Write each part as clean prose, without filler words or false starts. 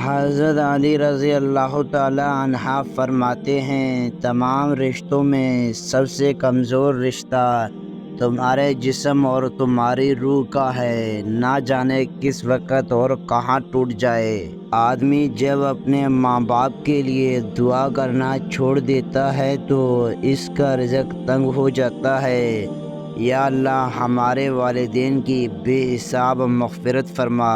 حضرت علی رضی اللہ تعالی عنہ فرماتے ہیں، تمام رشتوں میں سب سے کمزور رشتہ تمہارے جسم اور تمہاری روح کا ہے، نہ جانے کس وقت اور کہاں ٹوٹ جائے۔ آدمی جب اپنے ماں باپ کے لیے دعا کرنا چھوڑ دیتا ہے تو اس کا رزق تنگ ہو جاتا ہے۔ یا اللہ ہمارے والدین کی بے حساب مغفرت فرما۔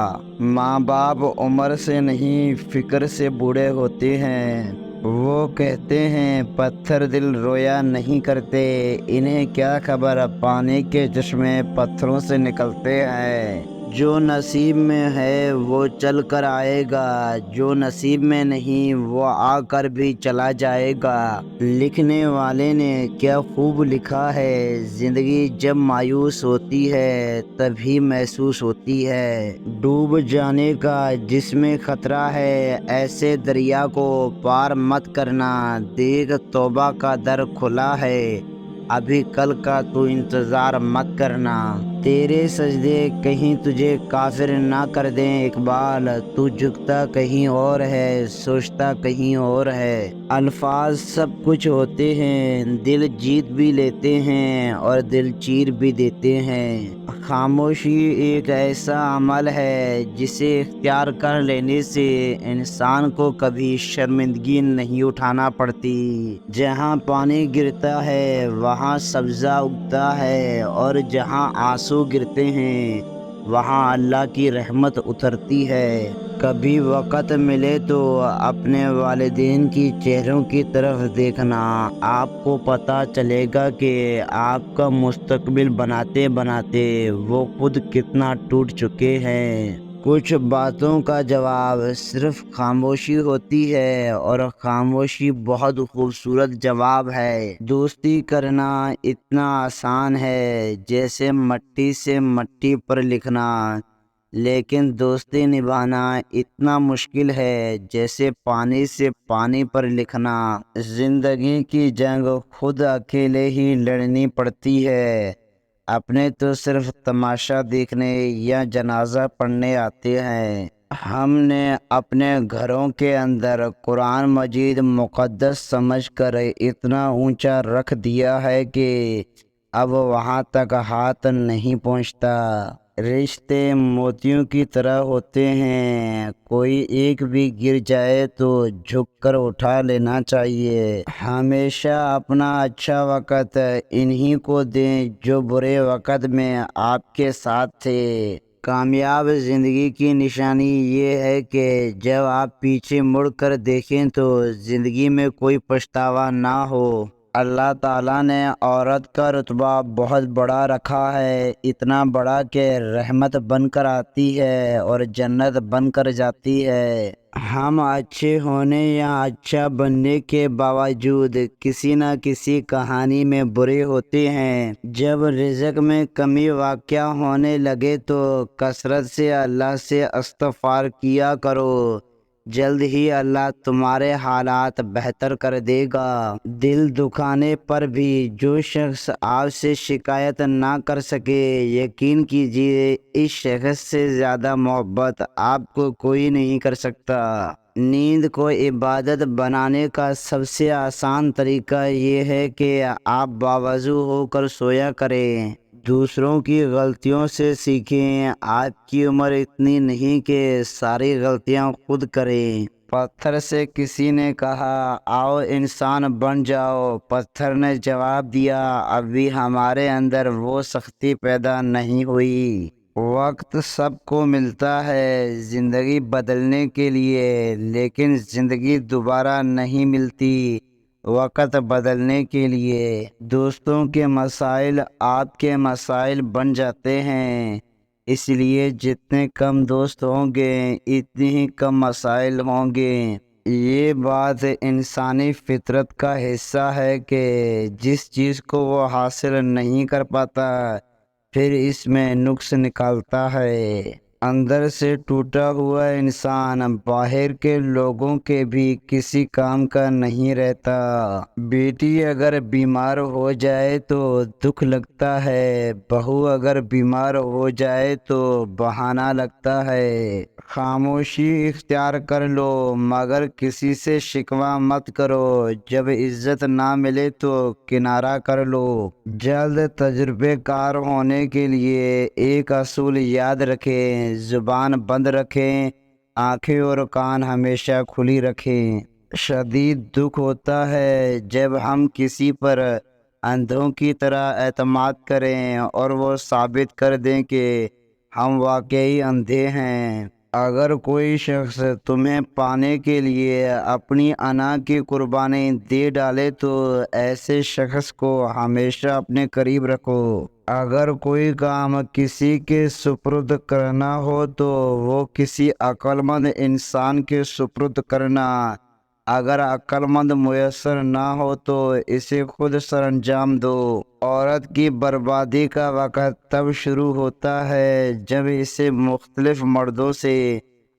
ماں باپ عمر سے نہیں فکر سے بوڑھے ہوتے ہیں۔ وہ کہتے ہیں پتھر دل رویا نہیں کرتے، انہیں کیا خبر پانی کے چشمے پتھروں سے نکلتے ہیں۔ جو نصیب میں ہے وہ چل کر آئے گا، جو نصیب میں نہیں وہ آ کر بھی چلا جائے گا۔ لکھنے والے نے کیا خوب لکھا ہے، زندگی جب مایوس ہوتی ہے تبھی محسوس ہوتی ہے۔ ڈوب جانے کا جس میں خطرہ ہے ایسے دریا کو پار مت کرنا، دیکھ توبہ کا در کھلا ہے، ابھی کل کا تو انتظار مت کرنا۔ تیرے سجدے کہیں تجھے کافر نہ کر دیں اقبال، تو جھکتا کہیں اور ہے سوچتا کہیں اور ہے۔ الفاظ سب کچھ ہوتے ہیں، دل جیت بھی لیتے ہیں اور دل چیر بھی دیتے ہیں۔ خاموشی ایک ایسا عمل ہے جسے اختیار کر لینے سے انسان کو کبھی شرمندگی نہیں اٹھانا پڑتی۔ جہاں پانی گرتا ہے وہاں سبزہ اگتا ہے، اور جہاں آنسو گرتے ہیں وہاں اللہ کی رحمت اترتی ہے۔ کبھی وقت ملے تو اپنے والدین کی چہروں کی طرف دیکھنا، آپ کو پتہ چلے گا کہ آپ کا مستقبل بناتے بناتے وہ خود کتنا ٹوٹ چکے ہیں۔ کچھ باتوں کا جواب صرف خاموشی ہوتی ہے، اور خاموشی بہت خوبصورت جواب ہے۔ دوستی کرنا اتنا آسان ہے جیسے مٹی سے مٹی پر لکھنا، لیکن دوستی نبھانا اتنا مشکل ہے جیسے پانی سے پانی پر لکھنا۔ زندگی کی جنگ خود اکیلے ہی لڑنی پڑتی ہے، اپنے تو صرف تماشا دیکھنے یا جنازہ پڑھنے آتے ہیں۔ ہم نے اپنے گھروں کے اندر قرآن مجید مقدس سمجھ کر اتنا اونچا رکھ دیا ہے کہ اب وہاں تک ہاتھ نہیں پہنچتا۔ رشتے موتیوں کی طرح ہوتے ہیں، کوئی ایک بھی گر جائے تو جھک کر اٹھا لینا چاہیے۔ ہمیشہ اپنا اچھا وقت انہی کو دیں جو برے وقت میں آپ کے ساتھ تھے۔ کامیاب زندگی کی نشانی یہ ہے کہ جب آپ پیچھے مڑ کر دیکھیں تو زندگی میں کوئی پچھتاوا نہ ہو۔ اللہ تعالیٰ نے عورت کا رتبہ بہت بڑا رکھا ہے، اتنا بڑا کہ رحمت بن کر آتی ہے اور جنت بن کر جاتی ہے۔ ہم اچھے ہونے یا اچھا بننے کے باوجود کسی نہ کسی کہانی میں برے ہوتے ہیں۔ جب رزق میں کمی واقع ہونے لگے تو کثرت سے اللہ سے استغفار کیا کرو، جلد ہی اللہ تمہارے حالات بہتر کر دے گا۔ دل دکھانے پر بھی جو شخص آپ سے شکایت نہ کر سکے، یقین کیجیے اس شخص سے زیادہ محبت آپ کو کوئی نہیں کر سکتا۔ نیند کو عبادت بنانے کا سب سے آسان طریقہ یہ ہے کہ آپ باوضو ہو کر سویا کریں۔ دوسروں کی غلطیوں سے سیکھیں، آپ کی عمر اتنی نہیں کہ ساری غلطیاں خود کریں۔ پتھر سے کسی نے کہا آؤ انسان بن جاؤ، پتھر نے جواب دیا ابھی ہمارے اندر وہ سختی پیدا نہیں ہوئی۔ وقت سب کو ملتا ہے زندگی بدلنے کے لیے، لیکن زندگی دوبارہ نہیں ملتی وقت بدلنے کے لیے۔ دوستوں کے مسائل آپ کے مسائل بن جاتے ہیں، اس لیے جتنے کم دوست ہوں گے اتنی ہی کم مسائل ہوں گے۔ یہ بات انسانی فطرت کا حصہ ہے کہ جس چیز کو وہ حاصل نہیں کر پاتا پھر اس میں نقص نکالتا ہے۔ اندر سے ٹوٹا ہوا انسان باہر کے لوگوں کے بھی کسی کام کا نہیں رہتا۔ بیٹی اگر بیمار ہو جائے تو دکھ لگتا ہے، بہو اگر بیمار ہو جائے تو بہانہ لگتا ہے۔ خاموشی اختیار کر لو مگر کسی سے شکوہ مت کرو، جب عزت نہ ملے تو کنارہ کر لو۔ جلد تجربے کار ہونے کے لیے ایک اصول یاد رکھیں، زبان بند رکھیں، آنکھیں اور کان ہمیشہ کھلی رکھیں۔ شدید دکھ ہوتا ہے جب ہم کسی پر اندھوں کی طرح اعتماد کریں اور وہ ثابت کر دیں کہ ہم واقعی اندھے ہیں۔ اگر کوئی شخص تمہیں پانے کے لیے اپنی انا کی قربانی دے ڈالے تو ایسے شخص کو ہمیشہ اپنے قریب رکھو۔ اگر کوئی کام کسی کے سپرد کرنا ہو تو وہ کسی عقل مند انسان کے سپرد کرنا، اگر عقل مند میسر نہ ہو تو اسے خود سر انجام دو۔ عورت کی بربادی کا وقت تب شروع ہوتا ہے جب اسے مختلف مردوں سے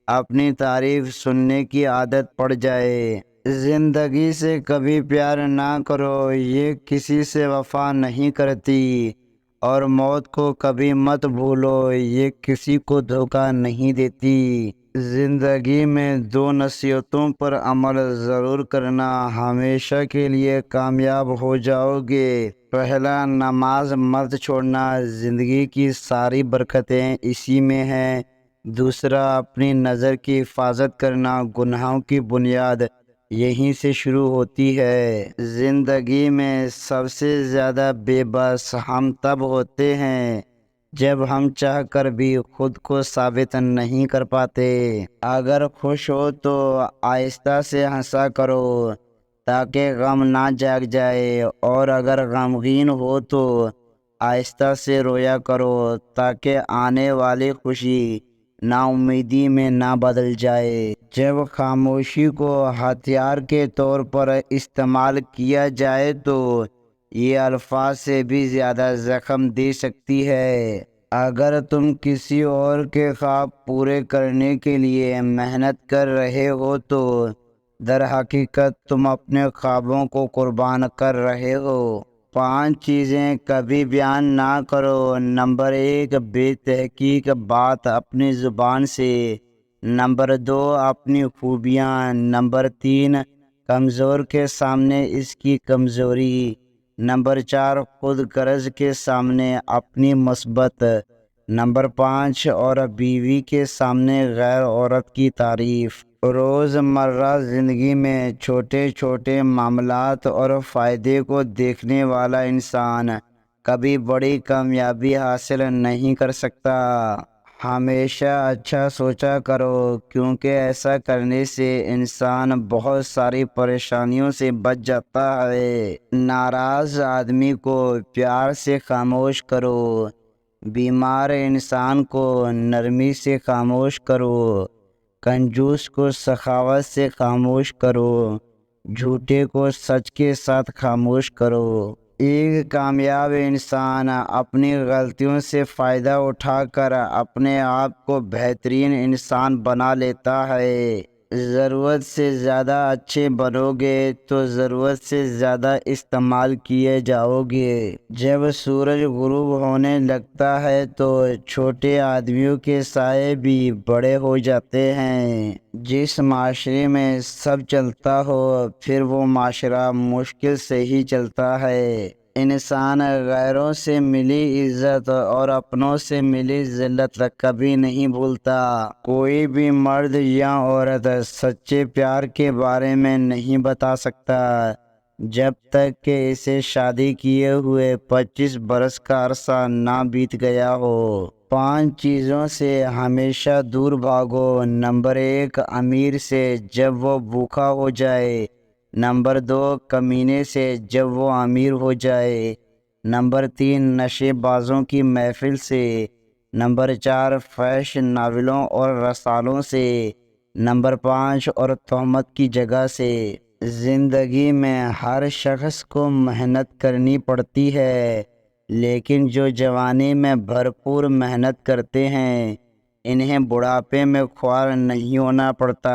اپنی تعریف سننے کی عادت پڑ جائے۔ زندگی سے کبھی پیار نہ کرو، یہ کسی سے وفا نہیں کرتی، اور موت کو کبھی مت بھولو، یہ کسی کو دھوکہ نہیں دیتی۔ زندگی میں دو نصیحتوں پر عمل ضرور کرنا، ہمیشہ کے لیے کامیاب ہو جاؤ گے۔ پہلا، نماز مت چھوڑنا، زندگی کی ساری برکتیں اسی میں ہیں۔ دوسرا، اپنی نظر کی حفاظت کرنا، گناہوں کی بنیاد یہیں سے شروع ہوتی ہے۔ زندگی میں سب سے زیادہ بے بس ہم تب ہوتے ہیں جب ہم چاہ کر بھی خود کو ثابت نہیں کر پاتے۔ اگر خوش ہو تو آہستہ سے ہنسا کرو تاکہ غم نہ جاگ جائے، اور اگر غمگین ہو تو آہستہ سے رویا کرو تاکہ آنے والی خوشی نا امیدی میں نہ بدل جائے۔ جب خاموشی کو ہتھیار کے طور پر استعمال کیا جائے تو یہ الفاظ سے بھی زیادہ زخم دے سکتی ہے۔ اگر تم کسی اور کے خواب پورے کرنے کے لیے محنت کر رہے ہو تو در حقیقت تم اپنے خوابوں کو قربان کر رہے ہو۔ 5 چیزیں کبھی بیان نہ کرو۔ نمبر 1، بے تحقیق بات اپنی زبان سے۔ نمبر 2، اپنی خوبیاں۔ نمبر 3، کمزور کے سامنے اس کی کمزوری۔ نمبر 4، خود غرض کے سامنے اپنی مثبت۔ نمبر 5، اور بیوی کے سامنے غیر عورت کی تعریف۔ روزمرہ زندگی میں چھوٹے چھوٹے معاملات اور فائدے کو دیکھنے والا انسان کبھی بڑی کامیابی حاصل نہیں کر سکتا۔ ہمیشہ اچھا سوچا کرو، کیونکہ ایسا کرنے سے انسان بہت ساری پریشانیوں سے بچ جاتا ہے۔ ناراض آدمی کو پیار سے خاموش کرو، بیمار انسان کو نرمی سے خاموش کرو، کنجوس کو سخاوت سے خاموش کرو، جھوٹے کو سچ کے ساتھ خاموش کرو۔ ایک کامیاب انسان اپنی غلطیوں سے فائدہ اٹھا کر اپنے آپ کو بہترین انسان بنا لیتا ہے۔ ضرورت سے زیادہ اچھے بنو گے تو ضرورت سے زیادہ استعمال کیے جاؤ گے۔ جب سورج غروب ہونے لگتا ہے تو چھوٹے آدمیوں کے سائے بھی بڑے ہو جاتے ہیں۔ جس معاشرے میں سب چلتا ہو پھر وہ معاشرہ مشکل سے ہی چلتا ہے۔ انسان غیروں سے ملی عزت اور اپنوں سے ملی ذلت کبھی نہیں بھولتا۔ کوئی بھی مرد یا عورت سچے پیار کے بارے میں نہیں بتا سکتا جب تک کہ اسے شادی کیے ہوئے 25 برس کا عرصہ نہ بیت گیا ہو۔ 5 چیزوں سے ہمیشہ دور بھاگو۔ نمبر 1، امیر سے جب وہ بھوکا ہو جائے۔ نمبر 2، کمینے سے جب وہ امیر ہو جائے۔ نمبر 3، نشے بازوں کی محفل سے۔ نمبر 4، فحش ناولوں اور رسالوں سے۔ نمبر 5، اور تہمت کی جگہ سے۔ زندگی میں ہر شخص کو محنت کرنی پڑتی ہے، لیکن جو جوانی میں بھرپور محنت کرتے ہیں انہیں بڑھاپے میں خوار نہیں ہونا پڑتا۔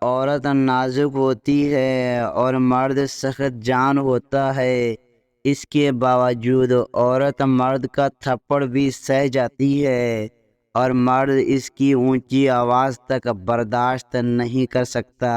عورت نازک ہوتی ہے اور مرد سخت جان ہوتا ہے، اس کے باوجود عورت مرد کا تھپڑ بھی سہ جاتی ہے اور مرد اس کی اونچی آواز تک برداشت نہیں کر سکتا۔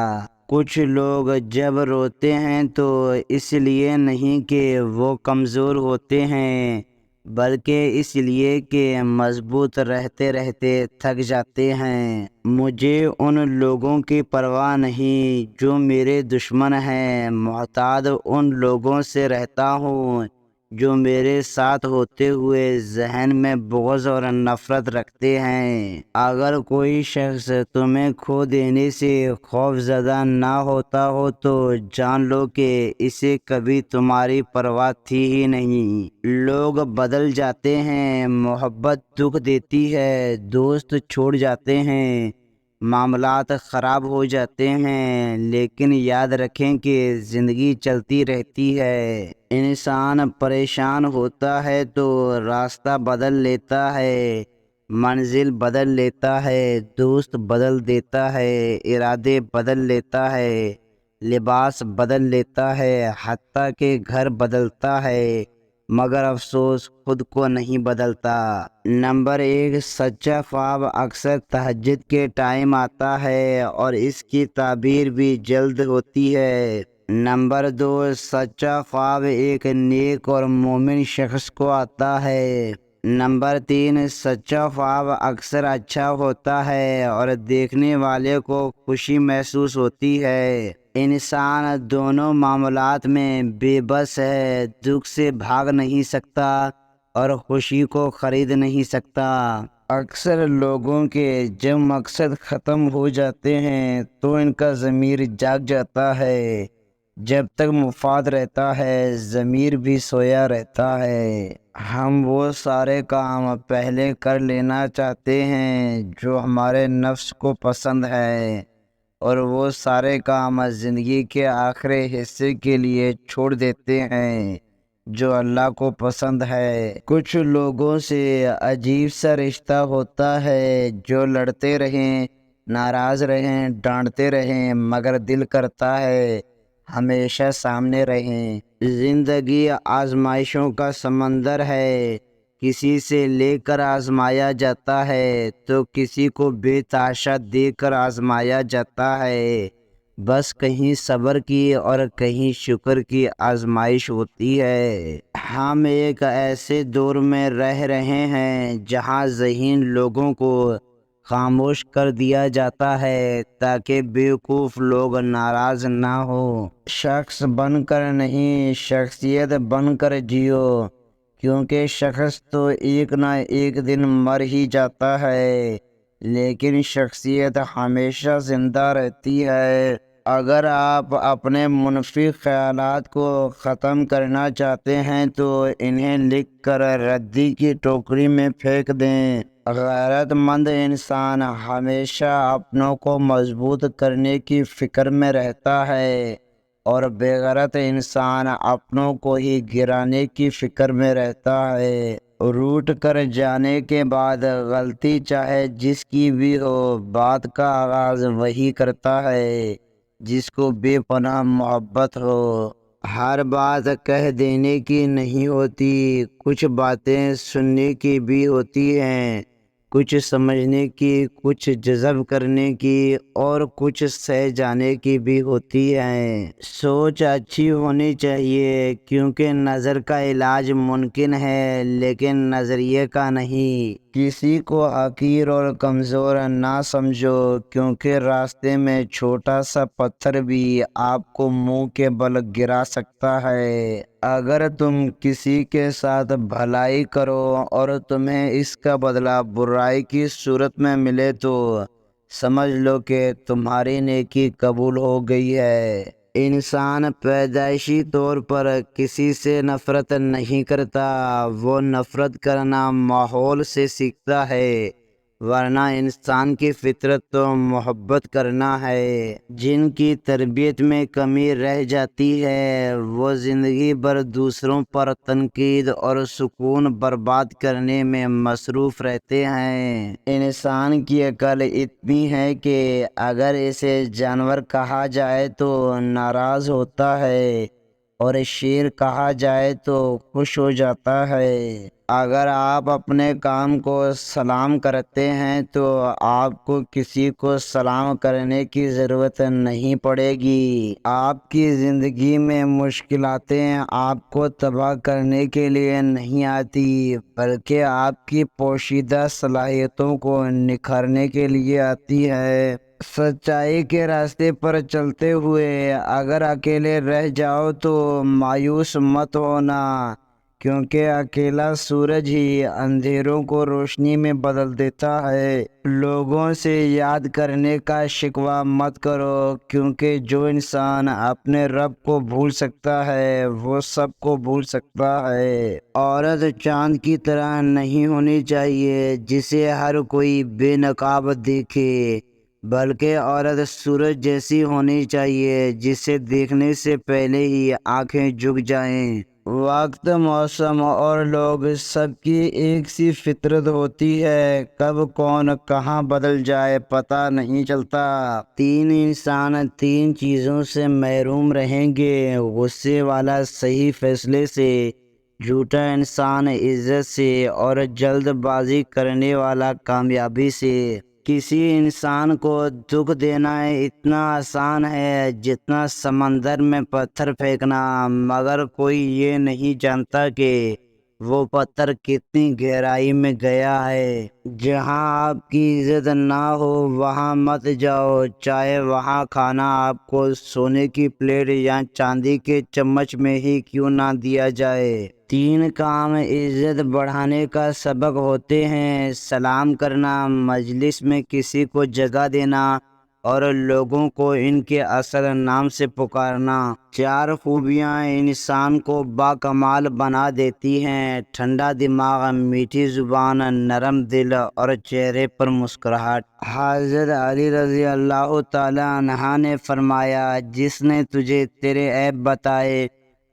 کچھ لوگ جب روتے ہیں تو اس لیے نہیں کہ وہ کمزور ہوتے ہیں، بلکہ اس لیے کہ مضبوط رہتے رہتے تھک جاتے ہیں۔ مجھے ان لوگوں کی پرواہ نہیں جو میرے دشمن ہیں، محتاط ان لوگوں سے رہتا ہوں جو میرے ساتھ ہوتے ہوئے ذہن میں بغض اور نفرت رکھتے ہیں۔ اگر کوئی شخص تمہیں کھو دینے سے خوف زدہ نہ ہوتا ہو تو جان لو کہ اسے کبھی تمہاری پرواہ تھی ہی نہیں۔ لوگ بدل جاتے ہیں، محبت دکھ دیتی ہے، دوست چھوڑ جاتے ہیں، معاملات خراب ہو جاتے ہیں، لیکن یاد رکھیں کہ زندگی چلتی رہتی ہے۔ انسان پریشان ہوتا ہے تو راستہ بدل لیتا ہے، منزل بدل لیتا ہے، دوست بدل دیتا ہے، ارادے بدل لیتا ہے، لباس بدل لیتا ہے، حتیٰ کہ گھر بدلتا ہے، مگر افسوس خود کو نہیں بدلتا۔ نمبر 1، سچا خواب اکثر تہجد کے ٹائم آتا ہے اور اس کی تعبیر بھی جلد ہوتی ہے۔ نمبر 2، سچا خواب ایک نیک اور مومن شخص کو آتا ہے۔ نمبر 3، سچا خواب اکثر اچھا ہوتا ہے اور دیکھنے والے کو خوشی محسوس ہوتی ہے۔ انسان دونوں معاملات میں بے بس ہے، دکھ سے بھاگ نہیں سکتا اور خوشی کو خرید نہیں سکتا۔ اکثر لوگوں کے جب مقصد ختم ہو جاتے ہیں تو ان کا ضمیر جاگ جاتا ہے، جب تک مفاد رہتا ہے ضمیر بھی سویا رہتا ہے۔ ہم وہ سارے کام پہلے کر لینا چاہتے ہیں جو ہمارے نفس کو پسند ہے، اور وہ سارے کام زندگی کے آخری حصے کے لیے چھوڑ دیتے ہیں جو اللہ کو پسند ہے۔ کچھ لوگوں سے عجیب سا رشتہ ہوتا ہے جو لڑتے رہیں، ناراض رہیں، ڈانٹتے رہیں، مگر دل کرتا ہے ہمیشہ سامنے رہیں۔ زندگی آزمائشوں کا سمندر ہے، کسی سے لے کر آزمایا جاتا ہے تو کسی کو بے تحاشا دے کر آزمایا جاتا ہے۔ بس کہیں صبر کی اور کہیں شکر کی آزمائش ہوتی ہے۔ ہم ایک ایسے دور میں رہ رہے ہیں جہاں ذہین لوگوں کو خاموش کر دیا جاتا ہے تاکہ بیوقوف لوگ ناراض نہ ہوں۔ شخص بن کر نہیں، شخصیت بن کر جیو، کیونکہ شخص تو ایک نہ ایک دن مر ہی جاتا ہے، لیکن شخصیت ہمیشہ زندہ رہتی ہے۔ اگر آپ اپنے منفی خیالات کو ختم کرنا چاہتے ہیں تو انہیں لکھ کر ردی کی ٹوکری میں پھینک دیں۔ غیرت مند انسان ہمیشہ اپنوں کو مضبوط کرنے کی فکر میں رہتا ہے اور بے غیرت انسان اپنوں کو ہی گرانے کی فکر میں رہتا ہے۔ روٹ کر جانے کے بعد غلطی چاہے جس کی بھی ہو، بات کا آغاز وہی کرتا ہے جس کو بے پناہ محبت ہو۔ ہر بات کہہ دینے کی نہیں ہوتی، کچھ باتیں سننے کی بھی ہوتی ہیں، کچھ سمجھنے کی، کچھ جذب کرنے کی اور کچھ سہ جانے کی بھی ہوتی ہیں۔ سوچ اچھی ہونی چاہیے، کیونکہ نظر کا علاج ممکن ہے لیکن نظریے کا نہیں۔ کسی کو حقیر اور کمزور نہ سمجھو، کیونکہ راستے میں چھوٹا سا پتھر بھی آپ کو منہ کے بل گرا سکتا ہے۔ اگر تم کسی کے ساتھ بھلائی کرو اور تمہیں اس کا بدلہ برائی کی صورت میں ملے تو سمجھ لو کہ تمہاری نیکی قبول ہو گئی ہے۔ انسان پیدائشی طور پر کسی سے نفرت نہیں کرتا، وہ نفرت کرنا ماحول سے سیکھتا ہے۔ ورنہ انسان کی فطرت تو محبت کرنا ہے۔ جن کی تربیت میں کمی رہ جاتی ہے وہ زندگی بھر دوسروں پر تنقید اور سکون برباد کرنے میں مصروف رہتے ہیں۔ انسان کی عقل اتنی ہے کہ اگر اسے جانور کہا جائے تو ناراض ہوتا ہے اور شیر کہا جائے تو خوش ہو جاتا ہے۔ اگر آپ اپنے کام کو سلام کرتے ہیں تو آپ کو کسی کو سلام کرنے کی ضرورت نہیں پڑے گی۔ آپ کی زندگی میں مشکلاتیں آپ کو تباہ کرنے کے لیے نہیں آتی بلکہ آپ کی پوشیدہ صلاحیتوں کو نکھارنے کے لیے آتی ہے۔ سچائی کے راستے پر چلتے ہوئے اگر اکیلے رہ جاؤ تو مایوس مت ہونا، کیونکہ اکیلا سورج ہی اندھیروں کو روشنی میں بدل دیتا ہے۔ لوگوں سے یاد کرنے کا شکوہ مت کرو، کیونکہ جو انسان اپنے رب کو بھول سکتا ہے وہ سب کو بھول سکتا ہے۔ عورت چاند کی طرح نہیں ہونی چاہیے جسے ہر کوئی بے نقاب دیکھے، بلکہ عورت سورج جیسی ہونی چاہیے جسے دیکھنے سے پہلے ہی آنکھیں جھک جائیں۔ وقت، موسم اور لوگ سب کی ایک سی فطرت ہوتی ہے، کب کون کہاں بدل جائے پتہ نہیں چلتا۔ تین انسان تین چیزوں سے محروم رہیں گے: غصے والا صحیح فیصلے سے، جھوٹا انسان عزت سے، اور جلد بازی کرنے والا کامیابی سے۔ کسی انسان کو دکھ دینا اتنا آسان ہے جتنا سمندر میں پتھر پھینکنا، مگر کوئی یہ نہیں جانتا کہ وہ پتھر کتنی گہرائی میں گیا ہے۔ جہاں آپ کی عزت نہ ہو وہاں مت جاؤ، چاہے وہاں کھانا آپ کو سونے کی پلیٹ یا چاندی کے چمچ میں ہی کیوں نہ دیا جائے۔ تین کام عزت بڑھانے کا سبب ہوتے ہیں: سلام کرنا، مجلس میں کسی کو جگہ دینا، اور لوگوں کو ان کے اصل نام سے پکارنا۔ چار خوبیاں انسان کو باکمال بنا دیتی ہیں: ٹھنڈا دماغ، میٹھی زبان، نرم دل اور چہرے پر مسکراہٹ۔ حضرت علی رضی اللہ تعالی عنہ نے فرمایا، جس نے تجھے تیرے عیب بتائے،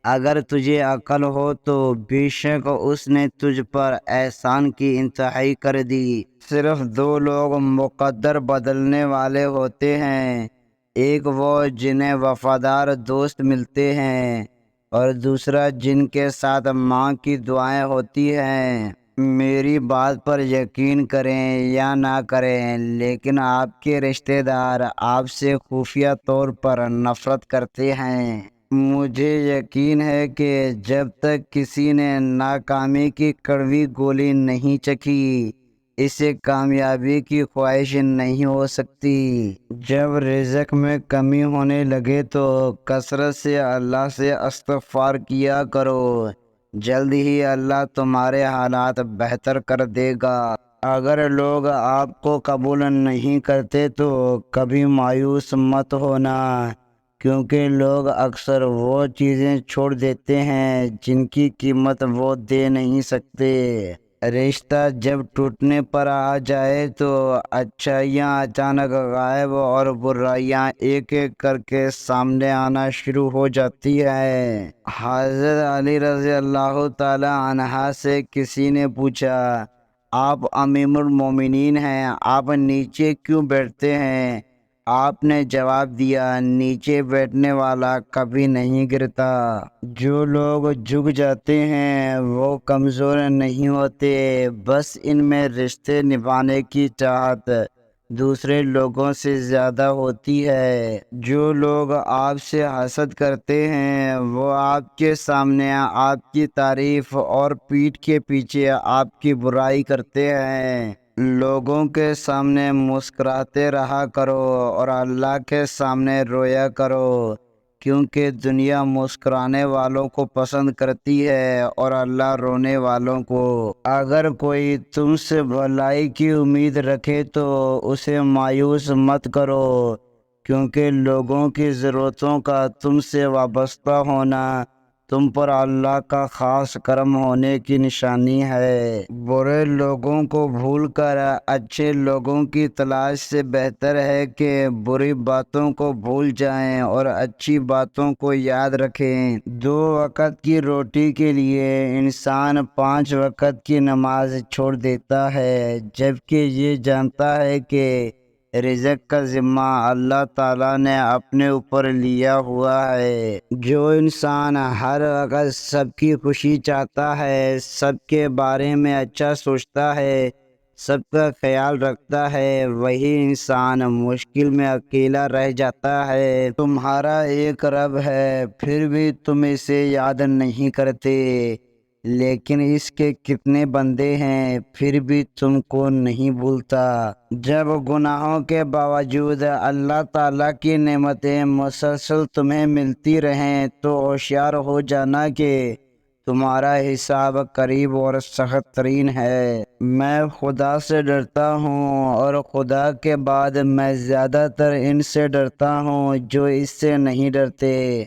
اگر تجھے عقل ہو تو بے شک اس نے تجھ پر احسان کی انتہائی کر دی۔ صرف دو لوگ مقدر بدلنے والے ہوتے ہیں: ایک وہ جنہیں وفادار دوست ملتے ہیں، اور دوسرا جن کے ساتھ ماں کی دعائیں ہوتی ہیں۔ میری بات پر یقین کریں یا نہ کریں، لیکن آپ کے رشتہ دار آپ سے خفیہ طور پر نفرت کرتے ہیں۔ مجھے یقین ہے کہ جب تک کسی نے ناکامی کی کڑوی گولی نہیں چکھی، اسے کامیابی کی خواہش نہیں ہو سکتی۔ جب رزق میں کمی ہونے لگے تو کثرت سے اللہ سے استغفار کیا کرو، جلد ہی اللہ تمہارے حالات بہتر کر دے گا۔ اگر لوگ آپ کو قبول نہیں کرتے تو کبھی مایوس مت ہونا، کیونکہ لوگ اکثر وہ چیزیں چھوڑ دیتے ہیں جن کی قیمت وہ دے نہیں سکتے۔ رشتہ جب ٹوٹنے پر آ جائے تو اچھائیاں اچانک غائب اور برائیاں ایک ایک کر کے سامنے آنا شروع ہو جاتی ہیں۔ حضرت علی رضی اللہ تعالی عنہ سے کسی نے پوچھا، آپ امیر المومنین ہیں، آپ نیچے کیوں بیٹھتے ہیں؟ آپ نے جواب دیا، نیچے بیٹھنے والا کبھی نہیں گرتا۔ جو لوگ جھک جاتے ہیں وہ کمزور نہیں ہوتے، بس ان میں رشتے نبھانے کی چاہت دوسرے لوگوں سے زیادہ ہوتی ہے۔ جو لوگ آپ سے حسد کرتے ہیں وہ آپ کے سامنے آپ کی تعریف اور پیٹھ کے پیچھے آپ کی برائی کرتے ہیں۔ لوگوں کے سامنے مسکراتے رہا کرو اور اللہ کے سامنے رویا کرو، کیونکہ دنیا مسکرانے والوں کو پسند کرتی ہے اور اللہ رونے والوں کو۔ اگر کوئی تم سے بھلائی کی امید رکھے تو اسے مایوس مت کرو، کیونکہ لوگوں کی ضرورتوں کا تم سے وابستہ ہونا تم پر اللہ کا خاص کرم ہونے کی نشانی ہے۔ برے لوگوں کو بھول کر اچھے لوگوں کی تلاش سے بہتر ہے کہ بری باتوں کو بھول جائیں اور اچھی باتوں کو یاد رکھیں۔ 2 وقت کی روٹی کے لیے انسان 5 وقت کی نماز چھوڑ دیتا ہے، جبکہ یہ جانتا ہے کہ رزق کا ذمہ اللہ تعالیٰ نے اپنے اوپر لیا ہوا ہے۔ جو انسان ہر وقت سب کی خوشی چاہتا ہے، سب کے بارے میں اچھا سوچتا ہے، سب کا خیال رکھتا ہے، وہی انسان مشکل میں اکیلا رہ جاتا ہے۔ تمہارا ایک رب ہے، پھر بھی تم اسے یاد نہیں کرتے، لیکن اس کے کتنے بندے ہیں، پھر بھی تم کو نہیں بھولتا۔ جب گناہوں کے باوجود اللہ تعالیٰ کی نعمتیں مسلسل تمہیں ملتی رہیں تو ہوشیار ہو جانا کہ تمہارا حساب قریب اور سخت ترین ہے۔ میں خدا سے ڈرتا ہوں، اور خدا کے بعد میں زیادہ تر ان سے ڈرتا ہوں جو اس سے نہیں ڈرتے۔